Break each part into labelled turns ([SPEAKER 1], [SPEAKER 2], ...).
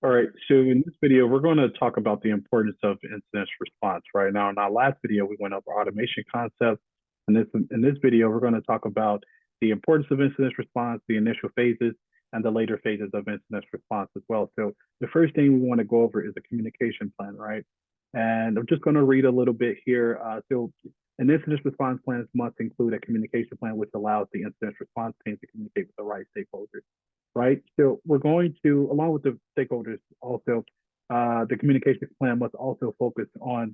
[SPEAKER 1] All right, so in this video, we're going to talk about the importance of incident response. Right now, in our last video, we went over automation concepts. And in this video, we're going to talk about the importance of incident response, the initial phases, and the later phases of incident response as well. So the first thing we want to go over is the communication plan, right? And I'm just going to read a little bit here. So an incident response plan must include a communication plan which allows the incident response team to communicate with the right stakeholders, right? So we're going to, along with the stakeholders, also the communication plan must also focus on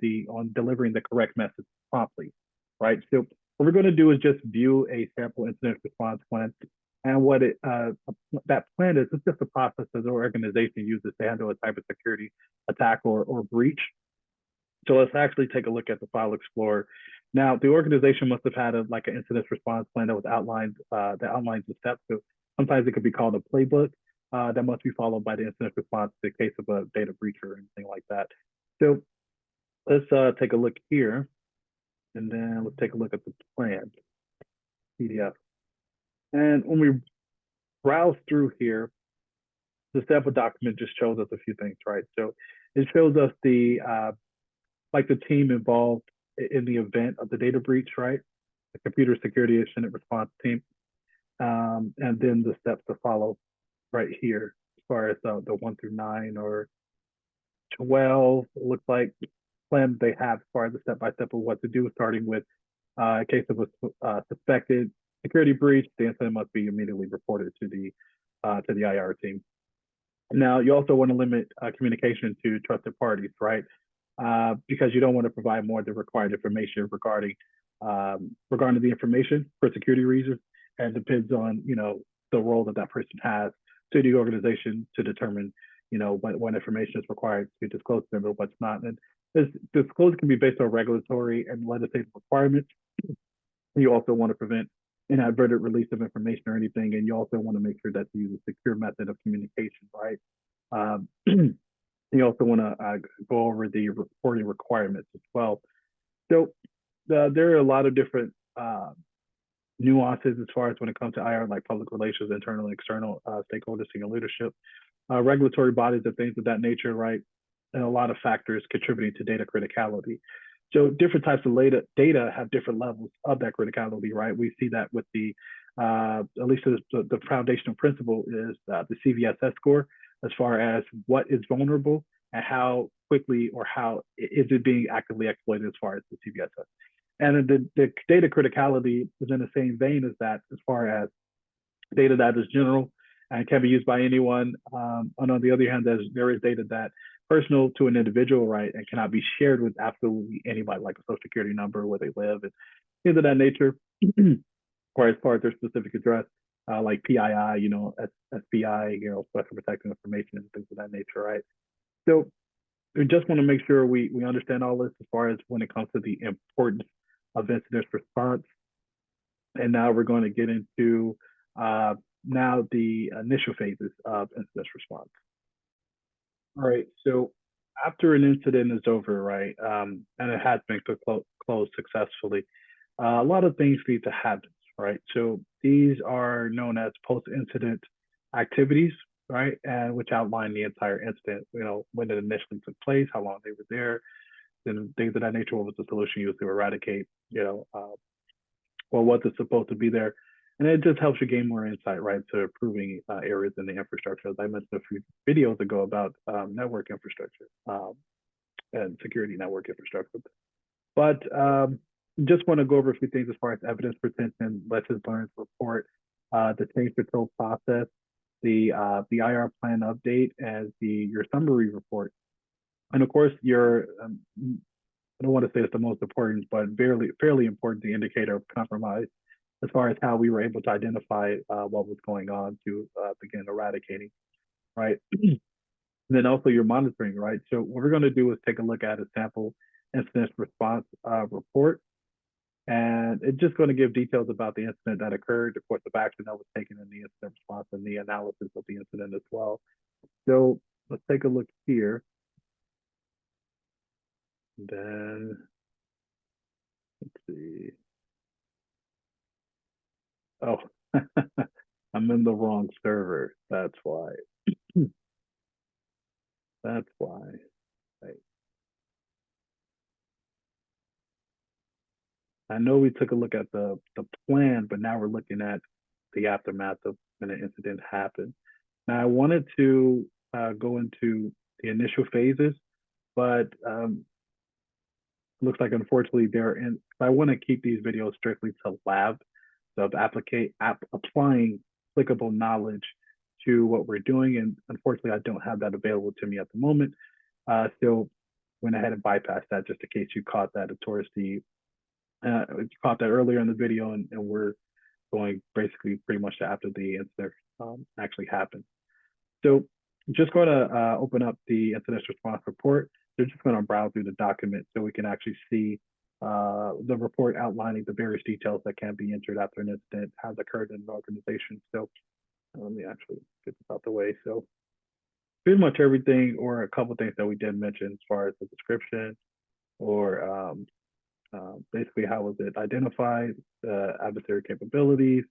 [SPEAKER 1] delivering the correct message promptly, right? So what we're going to do is just view a sample incident response plan, and what that plan is, it's just a process that the organization uses to handle a cybersecurity attack or breach. So let's actually take a look at the file explorer. Now, the organization must have had like an incident response plan that was outlined, that outlines the steps. So sometimes it could be called a playbook that must be followed by the incident response in the case of a data breach or anything like that. So let's take a look here, and then let's take a look at the plan, PDF. And when we browse through here, the sample document just shows us a few things, right? So it shows us like the team involved in the event of the data breach, right? The computer security incident response team, and then the steps to follow right here, as far as the 1 through 9 or 12, it looks like plan they have as far as the step-by-step of what to do, starting with in case of a suspected security breach, the incident must be immediately reported to the IR team. Now, you also want to limit communication to trusted parties, right? Because you don't want to provide more than required information regarding the information for security reasons, and depends on the role that person has to the organization to determine what information is required to be disclosed to them or what's not. And this disclosure can be based on regulatory and legislative requirements. You also want to prevent inadvertent release of information or anything, and you also want to make sure that you use a secure method of communication, right? You also want to go over the reporting requirements as well. So there are a lot of different nuances as far as when it comes to IR, like public relations, internal and external stakeholders, senior leadership, regulatory bodies, and things of that nature, right? And a lot of factors contributing to data criticality. So different types of data have different levels of that criticality, right? We see that with at least the foundational principle is the CVSS score, as far as what is vulnerable and how quickly or how is it being actively exploited as far as the CVSS. And the data criticality is in the same vein as that, as far as data that is general and can be used by anyone. And on the other hand, there is data that personal to an individual, right, and cannot be shared with absolutely anybody, like a social security number, where they live, and things of that nature, or as far as their specific address, like PII, SPI, special protected information and things of that nature, right? So we just want to make sure we understand all this as far as when it comes to the importance of incident response. And now we're going to get into now the initial phases of incident response. All right, so after an incident is over, right, and it has been closed successfully, a lot of things need to happen, right? So these are known as post-incident activities, right, and which outline the entire incident, when it initially took place, how long they were there, and things of that nature. What was the solution used to eradicate, well, what is supposed to be there. And it just helps you gain more insight, right, to improving areas in the infrastructure. As I mentioned a few videos ago about network infrastructure and security network infrastructure. But just want to go over a few things as far as evidence retention, lessons learned report, the change control process, the IR plan update, and your summary report. And of course, I don't want to say it's the most important, but fairly important, the indicator of compromise, as far as how we were able to identify what was going on to begin eradicating, right? And then also your monitoring, right? So what we're going to do is take a look at a sample incident response report, and it's just going to give details about the incident that occurred, the course of action that was taken in the incident response, and the analysis of the incident as well. So let's take a look here. And then let's see. Oh, I'm in the wrong server. That's why. That's why. Right. I know we took a look at the plan, but now we're looking at the aftermath of when an incident happened. Now, I wanted to go into the initial phases, but looks like unfortunately they're in. I want to keep these videos strictly to lab, so applying applicable knowledge to what we're doing, and unfortunately, I don't have that available to me at the moment. Still went ahead and bypassed that just in case you caught that towards the you caught that earlier in the video, and we're going basically pretty much after the incident actually happened. So just going to open up the incident response report. They're just going to browse through the document so we can actually see the report outlining the various details that can be entered after an incident has occurred in an organization. So let me actually get this out the way. So pretty much everything or a couple things that we did mention as far as the description or basically how was it identified, the adversary capabilities,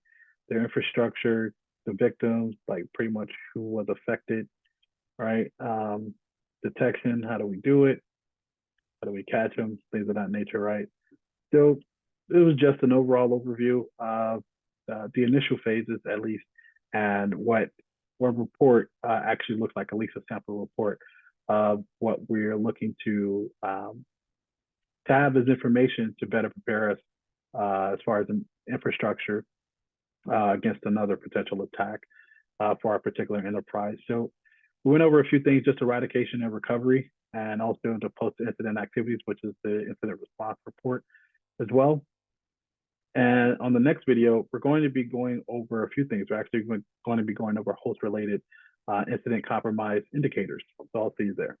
[SPEAKER 1] their infrastructure, the victims, like pretty much who was affected, right? Detection, how do we do it? How do we catch them? Things of that nature, right? So it was just an overall overview of the initial phases, at least, and what report actually looks like, at least a sample report of what we're looking to have as information to better prepare us as far as an infrastructure against another potential attack for our particular enterprise. So we went over a few things, just eradication and recovery, and also the post-incident activities, which is the incident response report as well. And on the next video, we're going to be going over a few things. We're actually going to be going over host-related incident compromise indicators. So I'll see you there.